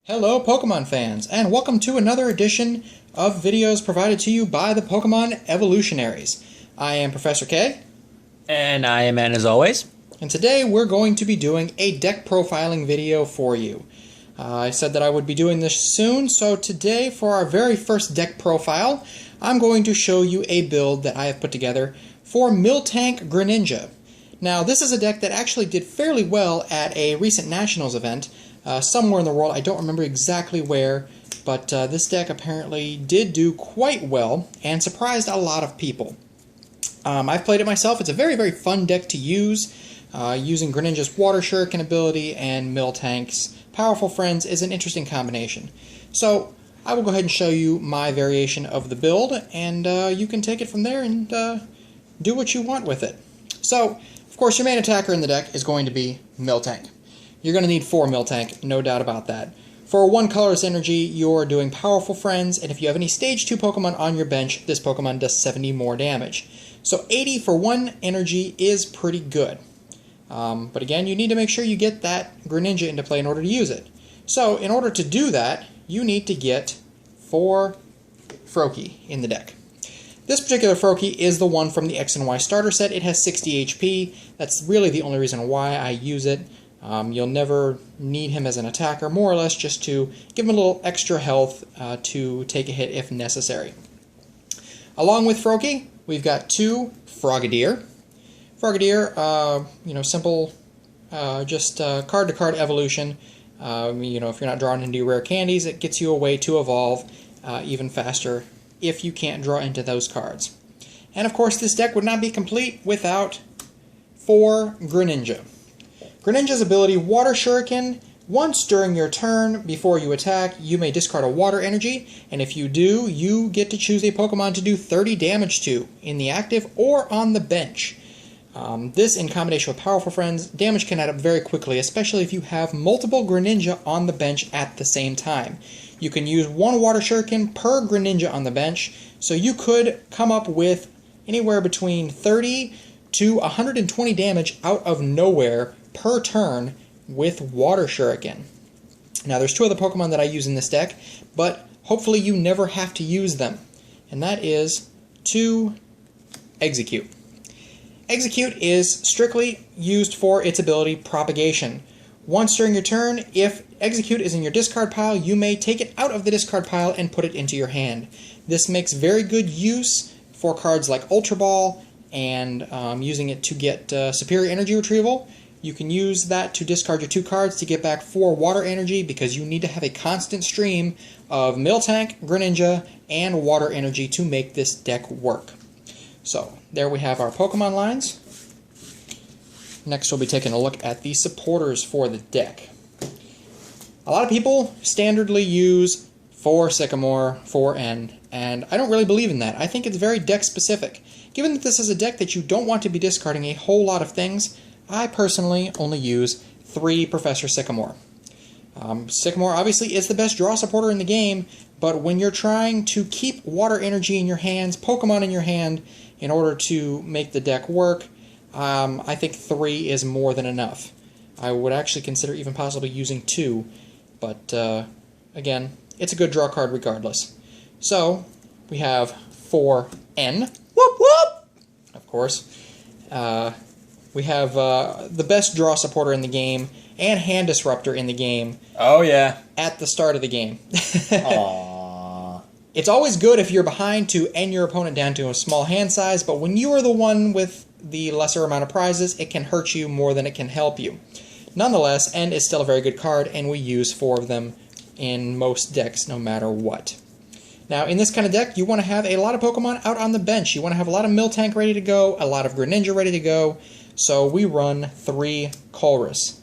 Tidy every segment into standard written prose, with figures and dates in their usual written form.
Hello Pokemon fans, and welcome to another edition of videos provided to you by the Pokemon Evolutionaries. I am Professor K. And I am N as always. And today we're going to be doing a deck profiling video for you. I said that I would be doing this soon, so today for our very first deck profile, I'm going to show you a build that I have put together for Miltank Greninja. Now this is a deck that actually did fairly well at a recent Nationals event, somewhere in the world. I don't remember exactly where, but this deck apparently did do quite well and surprised a lot of people. I've played it myself. It's a very, very fun deck to use. Using Greninja's Water Shuriken ability and Miltank's Powerful Friends is an interesting combination. So I will go ahead and show you my variation of the build, and you can take it from there and do what you want with it. So, of course, your main attacker in the deck is going to be Miltank. You're going to need 4 Miltank, no doubt about that. For 1 colorless energy, you're doing Powerful Friends, and if you have any Stage 2 Pokemon on your bench, this Pokemon does 70 more damage. So 80 for 1 energy is pretty good. But again, you need to make sure you get that Greninja into play in order to use it. So in order to do that, you need to get 4 Froakie in the deck. This particular Froakie is the one from the X and Y starter set. It has 60 HP. That's really the only reason why I use it. You'll never need him as an attacker, more or less just to give him a little extra health to take a hit if necessary. Along with Froakie, we've got 2 Frogadier. Frogadier, simple, just card-to-card evolution. If you're not drawing into your rare candies, it gets you a way to evolve even faster if you can't draw into those cards. And of course, this deck would not be complete without 4 Greninja. Greninja's ability, Water Shuriken. Once during your turn, before you attack, you may discard a water energy, and if you do, you get to choose a Pokemon to do 30 damage to, in the active or on the bench. This, in combination with Powerful Friends, damage can add up very quickly, especially if you have multiple Greninja on the bench at the same time. You can use 1 Water Shuriken per Greninja on the bench, so you could come up with anywhere between 30 to 120 damage out of nowhere per turn with Water Shuriken. Now there's 2 other Pokemon that I use in this deck, but hopefully you never have to use them. And that is 2 Execute. Execute is strictly used for its ability Propagation. Once during your turn, if Execute is in your discard pile, you may take it out of the discard pile and put it into your hand. This makes very good use for cards like Ultra Ball and using it to get Superior Energy Retrieval. You can use that to discard your 2 cards to get back 4 water energy because you need to have a constant stream of Miltank, Greninja, and water energy to make this deck work. So, there we have our Pokemon lines. Next we'll be taking a look at the supporters for the deck. A lot of people standardly use 4 Sycamore, 4 N, and I don't really believe in that. I think it's very deck specific. Given that this is a deck that you don't want to be discarding a whole lot of things, I personally only use 3 Professor Sycamore. Sycamore obviously is the best draw supporter in the game, but when you're trying to keep water energy in your hands, Pokemon in your hand, in order to make the deck work, I think 3 is more than enough. I would actually consider even possibly using 2, but again, it's a good draw card regardless. So, we have 4N, whoop whoop, of course. We have the best draw supporter in the game and hand disruptor in the game. Oh, yeah. At the start of the game. Aww. It's always good if you're behind to end your opponent down to a small hand size, but when you are the one with the lesser amount of prizes, it can hurt you more than it can help you. Nonetheless, End is still a very good card, and we use 4 of them in most decks no matter what. Now, in this kind of deck, you want to have a lot of Pokemon out on the bench. You want to have a lot of Miltank ready to go, a lot of Greninja ready to go, so we run 3 Colress.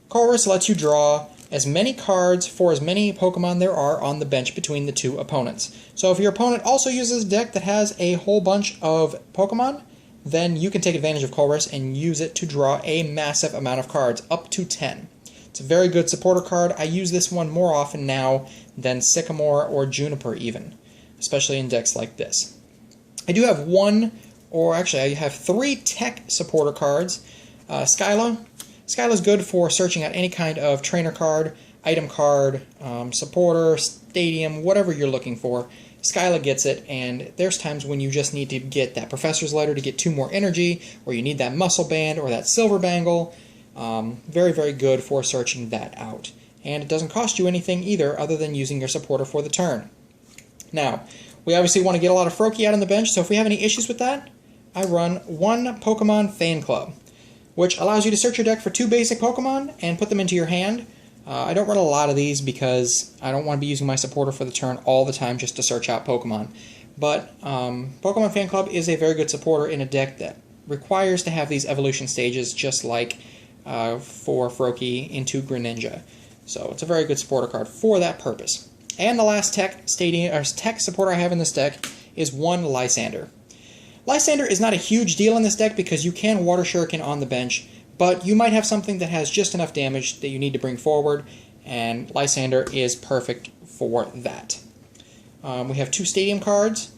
Colress lets you draw as many cards for as many Pokemon there are on the bench between the 2 opponents. So if your opponent also uses a deck that has a whole bunch of Pokemon, then you can take advantage of Colress and use it to draw a massive amount of cards, up to 10. It's a very good supporter card. I use this one more often now than Sycamore or Juniper even, especially in decks like this. I do have I have 3 tech supporter cards. Skyla. Skyla's good for searching out any kind of trainer card. item card, supporter, stadium, whatever you're looking for, Skyla gets it, and there's times when you just need to get that Professor's Letter to get 2 more energy, or you need that Muscle Band or that Silver Bangle. Very, very good for searching that out. And it doesn't cost you anything either other than using your supporter for the turn. Now, we obviously want to get a lot of Froakie out on the bench, so if we have any issues with that, I run one Pokemon Fan Club, which allows you to search your deck for 2 basic Pokemon and put them into your hand. I don't run a lot of these because I don't want to be using my supporter for the turn all the time just to search out Pokemon. But Pokemon Fan Club is a very good supporter in a deck that requires to have these evolution stages just like for Froakie into Greninja. So it's a very good supporter card for that purpose. And the last tech supporter I have in this deck is one Lysander. Lysander is not a huge deal in this deck because you can Water Shuriken on the bench, but you might have something that has just enough damage that you need to bring forward, and Lysander is perfect for that. We have 2 Stadium cards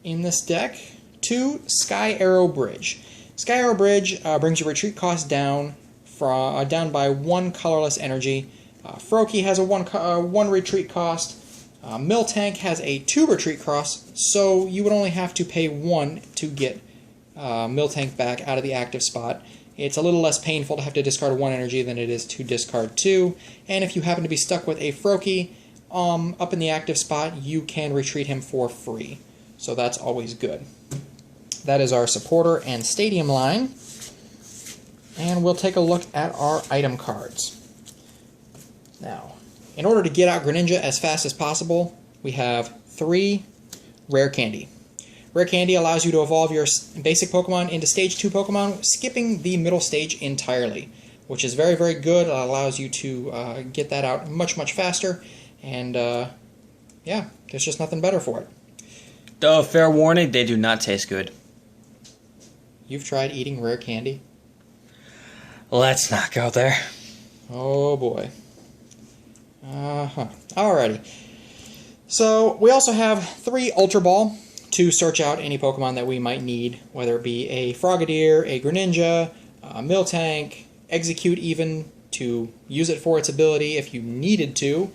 in this deck. 2 Sky Arrow Bridge. Sky Arrow Bridge brings your retreat cost down by 1 colorless energy. Froakie has a 1 retreat cost. Miltank has a 2 retreat cost, so you would only have to pay 1 to get Miltank back out of the active spot. It's a little less painful to have to discard 1 energy than it is to discard 2, and if you happen to be stuck with a Froakie up in the active spot, you can retreat him for free, so that's always good. That is our supporter and stadium line, and we'll take a look at our item cards. Now, in order to get out Greninja as fast as possible, we have 3 Rare Candy. Rare Candy allows you to evolve your basic Pokemon into Stage 2 Pokemon, skipping the middle stage entirely, which is very, very good. It allows you to get that out much, much faster, and yeah, there's just nothing better for it. Though, fair warning, they do not taste good. You've tried eating Rare Candy? Let's not go there. Oh boy. Alrighty. So, we also have 3 Ultra Ball to search out any Pokemon that we might need, whether it be a Frogadier, a Greninja, a Miltank, Execute even, to use it for its ability if you needed to.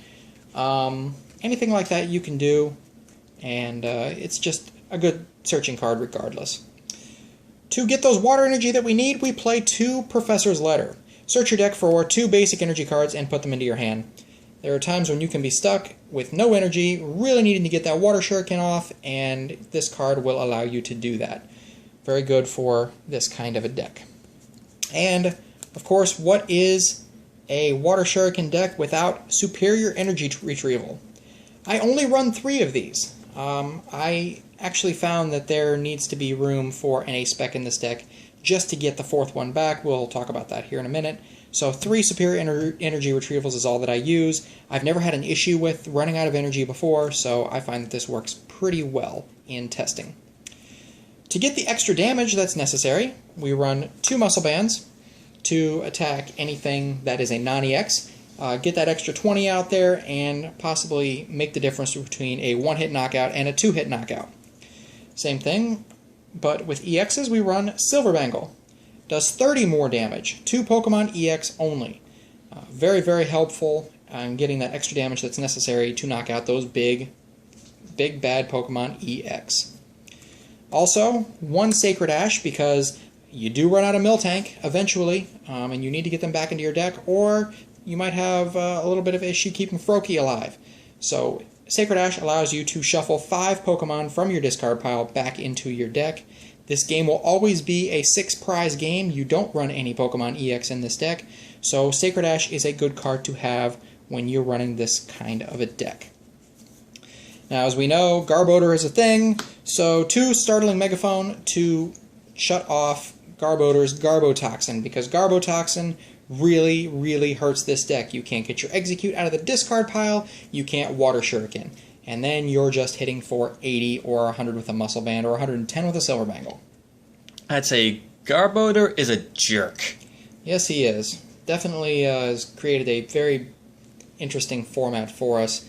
Anything like that you can do, and it's just a good searching card regardless. To get those water energy that we need, we play 2 Professor's Letter. Search your deck for 2 basic energy cards and put them into your hand. There are times when you can be stuck with no energy, really needing to get that Water Shuriken off, and this card will allow you to do that. Very good for this kind of a deck. And, of course, what is a Water Shuriken deck without superior energy retrieval? I only run 3 of these. I actually found that there needs to be room for an Ace Spec in this deck just to get the 4th one back. We'll talk about that here in a minute. So 3 superior energy retrievals is all that I use. I've never had an issue with running out of energy before, so I find that this works pretty well in testing. To get the extra damage that's necessary, we run 2 Muscle Bands to attack anything that is a non-EX. Get that extra 20 out there and possibly make the difference between a 1-hit knockout and a 2-hit knockout. Same thing, but with EXs we run Silver Bangle. Does 30 more damage, 2 Pokemon EX only. Very, very helpful in getting that extra damage that's necessary to knock out those big bad Pokemon EX. Also, 1 Sacred Ash because you do run out of Miltank eventually, and you need to get them back into your deck, or you might have a little bit of issue keeping Froakie alive. So Sacred Ash allows you to shuffle 5 Pokemon from your discard pile back into your deck. This game will always be a 6-prize game. You don't run any Pokemon EX in this deck, so Sacred Ash is a good card to have when you're running this kind of a deck. Now, as we know, Garbodor is a thing, so 2 Startling Megaphone to shut off Garbodor's Garbotoxin, because Garbotoxin really, really hurts this deck. You can't get your Execute out of the discard pile, you can't Water Shuriken. And then you're just hitting for 80 or 100 with a Muscle Band or 110 with a Silver Bangle. I'd say Garbodor is a jerk. Yes, he is. Definitely has created a very interesting format for us.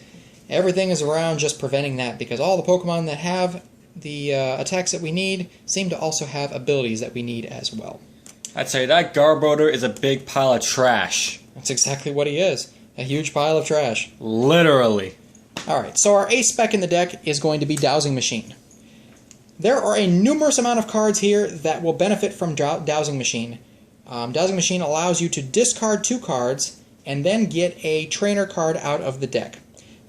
Everything is around just preventing that, because all the Pokemon that have the attacks that we need seem to also have abilities that we need as well. I'd say that Garbodor is a big pile of trash. That's exactly what he is. A huge pile of trash. Literally. Alright, so our ace spec in the deck is going to be Dowsing Machine. There are a numerous amount of cards here that will benefit from Dowsing Machine. Dowsing Machine allows you to discard 2 cards and then get a trainer card out of the deck.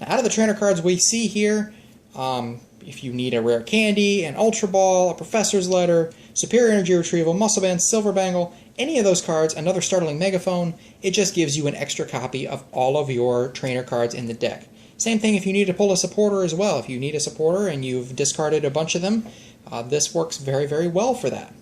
Now, out of the trainer cards we see here, if you need a rare candy, an Ultra Ball, a Professor's Letter, Superior Energy Retrieval, Muscle Band, Silver Bangle, any of those cards, another Startling Megaphone, it just gives you an extra copy of all of your trainer cards in the deck. Same thing if you need to pull a supporter as well. If you need a supporter and you've discarded a bunch of them, this works very, very well for that.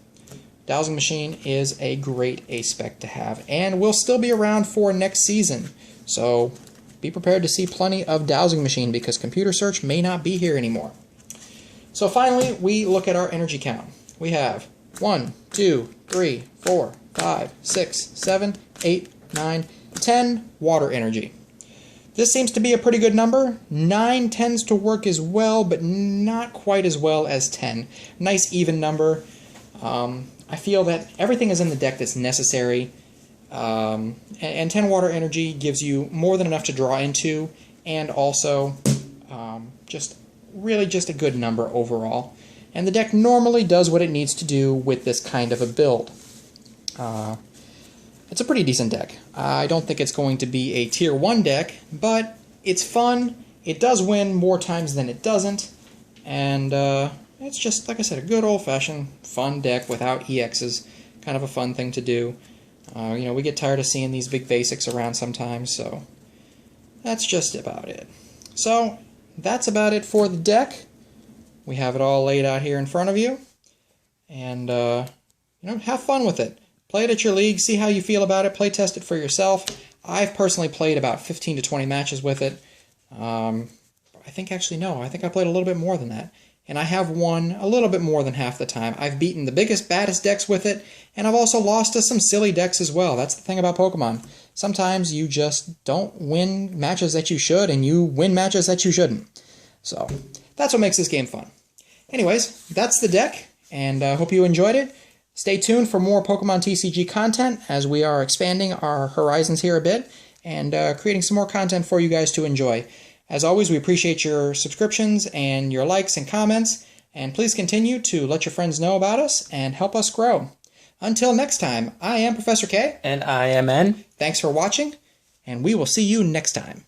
Dowsing Machine is a great ace spec to have, and will still be around for next season. So be prepared to see plenty of Dowsing Machine because Computer Search may not be here anymore. So finally, we look at our energy count. We have 1, 2, 3, 4, 5, 6, 7, 8, 9, 10 water energy. This seems to be a pretty good number. 9 tends to work as well, but not quite as well as 10. Nice even number. I feel that everything is in the deck that's necessary, and 10 water energy gives you more than enough to draw into, and also just a good number overall. And the deck normally does what it needs to do with this kind of a build. It's a pretty decent deck. I don't think it's going to be a tier 1 deck, but it's fun. It does win more times than it doesn't, and it's just, like I said, a good old-fashioned fun deck without EXs. Kind of a fun thing to do. We get tired of seeing these big basics around sometimes, so that's just about it. So that's about it for the deck. We have it all laid out here in front of you, and have fun with it. Play it at your league, see how you feel about it, play test it for yourself. I've personally played about 15 to 20 matches with it. I think I played a little bit more than that. And I have won a little bit more than half the time. I've beaten the biggest, baddest decks with it, and I've also lost to some silly decks as well. That's the thing about Pokemon. Sometimes you just don't win matches that you should, and you win matches that you shouldn't. So, that's what makes this game fun. Anyways, that's the deck, and I hope you enjoyed it. Stay tuned for more Pokemon TCG content as we are expanding our horizons here a bit and creating some more content for you guys to enjoy. As always, we appreciate your subscriptions and your likes and comments, and please continue to let your friends know about us and help us grow. Until next time, I am Professor K. And I am N. Thanks for watching, and we will see you next time.